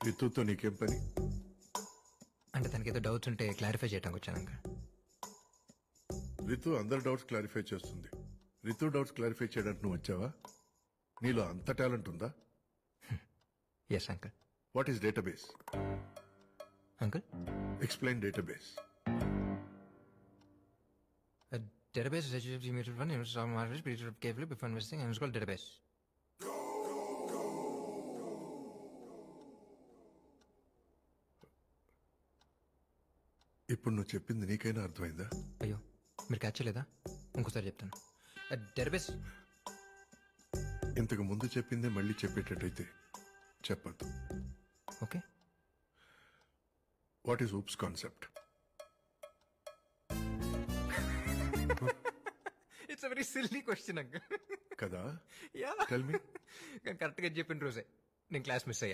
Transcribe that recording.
రితుతో నీకేం పని? అంటే తనకేదో డౌట్స్ ఉంటే క్లారిఫై చేయడానికి వచ్చాను అంకుల్. రితు అందరి డౌట్స్ క్లారిఫై చేస్తుంది. రితు డౌట్స్ క్లారిఫై చేయడానికి నువ్వు వచ్చావా? నీలో అంత టాలెంట్ ఉందా? Yes uncle. What is database? Uncle, explain database. database is HTTP mutual fund, stock market, period carefully before investing, and it's called database. ఇప్పుడు నువ్వు చెప్పింది నీకైనా అర్థమైందా? అయ్యో, మీరు క్యాచ్ చేయలేదా? ఇంకోసారి చెప్తాను. డేటాబేస్. ఇంతకు ముందు చెప్పిందే మళ్ళీ చెప్పేటట్టయితే చెప్పద్దు. Okay. What is OOPs concept? It's very silly question uncle. కదా? Yeah, tell me. కరెక్ట్ గా చెప్పిన రోజే నేను క్లాస్ మిస్ అయ్యా.